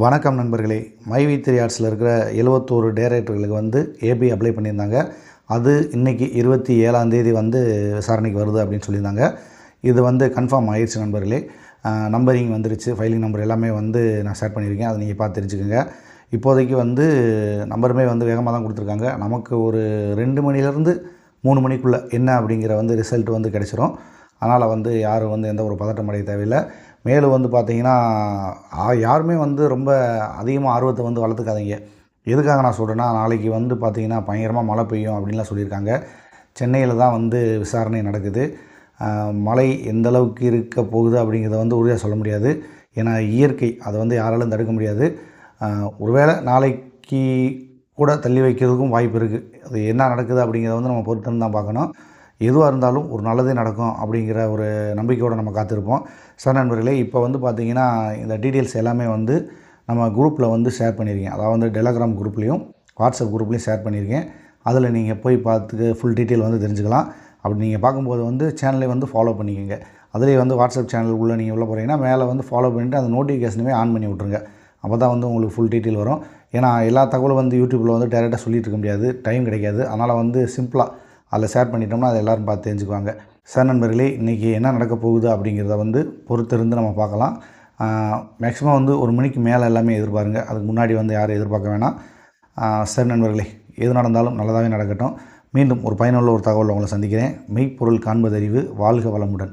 வணக்கம் நண்பர்களே. மை3 ஆர்ட்ஸில் இருக்கிற 71 டைரக்டர்களுக்கு வந்து ஏபி அப்ளை பண்ணியிருந்தாங்க. அது இன்றைக்கி 27ஆம் தேதி வந்து விசாரணைக்கு வருது அப்படின்னு சொல்லியிருந்தாங்க. இது வந்து கன்ஃபார்ம் ஆயிடுச்சு நண்பர்களே. நம்பரிங் வந்துருச்சு, ஃபைலிங் நம்பர் எல்லாமே வந்து நான் ஷேர் பண்ணியிருக்கேன். அதை நீங்கள் பார்த்து தெரிஞ்சுக்கோங்க. இப்போதைக்கு வந்து நம்பருமே வந்து வேகமாக தான் கொடுத்துருக்காங்க. நமக்கு ஒரு 2 மணிலேருந்து 3 மணிக்குள்ளே என்ன அப்படிங்கிற வந்து ரிசல்ட் வந்து கிடச்சிரும். அதனால் வந்து யாரும் வந்து எந்த ஒரு பதட்டம் அடைய தேவையில்லை. மேலும் வந்து பார்த்திங்கன்னா யாருமே வந்து ரொம்ப அதிகமாக ஆர்வத்தை வந்து வளர்த்துக்காதீங்க. எதுக்காக நான் சொல்கிறேன்னா, நாளைக்கு வந்து பார்த்திங்கன்னா பயங்கரமாக மழை பெய்யும் அப்படின்லாம் சொல்லியிருக்காங்க. சென்னையில் தான் வந்து விசாரணை நடக்குது. மழை எந்த அளவுக்கு இருக்க போகுது அப்படிங்கிறத வந்து உறுதியாக சொல்ல முடியாது. ஏன்னா இயற்கை அதை வந்து யாராலும் தடுக்க முடியாது. ஒருவேளை நாளைக்கு கூட தள்ளி வைக்கிறதுக்கும் வாய்ப்பு இருக்குது. அது என்ன நடக்குது அப்படிங்கிறத வந்து நம்ம பொறுத்துன்னு தான் பார்க்கணும். எதுவாக இருந்தாலும் ஒரு நல்லதே நடக்கும் அப்படிங்கிற ஒரு நம்பிக்கையோடு நம்ம காத்திருப்போம். சார் நண்பர்களே, இப்போ வந்து பார்த்திங்கன்னா இந்த டீட்டெயில்ஸ் எல்லாமே வந்து நம்ம குரூப்பில் வந்து ஷேர் பண்ணியிருக்கேன். அதாவது டெலகிராம் குரூப்லேயும் வாட்ஸ்அப் குரூப்லேயும் ஷேர் பண்ணியிருக்கேன். அதில் நீங்கள் போய் பார்த்து ஃபுல் டீட்டெயில் வந்து தெரிஞ்சுக்கலாம். அப்படி நீங்கள் பார்க்கும்போது வந்து சேனலை வந்து ஃபாலோ பண்ணிக்கோங்க. அதிலே வந்து வாட்ஸ்அப் சேனலுக்குள்ளே நீங்கள் உள்ளே போகிறீங்கன்னா மேலே வந்து ஃபாலோ பண்ணிவிட்டு அந்த நோட்டிஃபிகேஷனுமே ஆன் பண்ணி விட்ருங்க. அப்போ தான் வந்து உங்களுக்கு ஃபுல் டீட்டெயில் வரும். ஏன்னா எல்லா தகவலும் வந்து யூடியூப்பில் வந்து டைரெக்டாக சொல்லிகிட்டு இருக்க முடியாது, டைம் கிடைக்காது. அதனால் வந்து சிம்பிளாக அதில் ஷேர் பண்ணிட்டோம்னா அதை எல்லோரும் பார்த்து தெரிஞ்சுக்குவாங்க. சார் நண்பர்களே, இன்றைக்கி என்ன நடக்க போகுது அப்படிங்கிறத வந்து பொறுத்திருந்து நம்ம பார்க்கலாம். மேக்ஸிமம் வந்து 1 மணிக்கு மேலே எல்லாமே எதிர்பாருங்க. அதுக்கு முன்னாடி வந்து யாரும் எதிர்பார்க்க வேணாம். சார் நண்பர்களே, எது நடந்தாலும் நல்லதாகவே நடக்கட்டும். மீண்டும் ஒரு பயனுள்ள ஒரு தகவல் உங்களை சந்திக்கிறேன். மெய்ப்பொருள் காண்பதறிவு. வாழ்க வளமுடன்.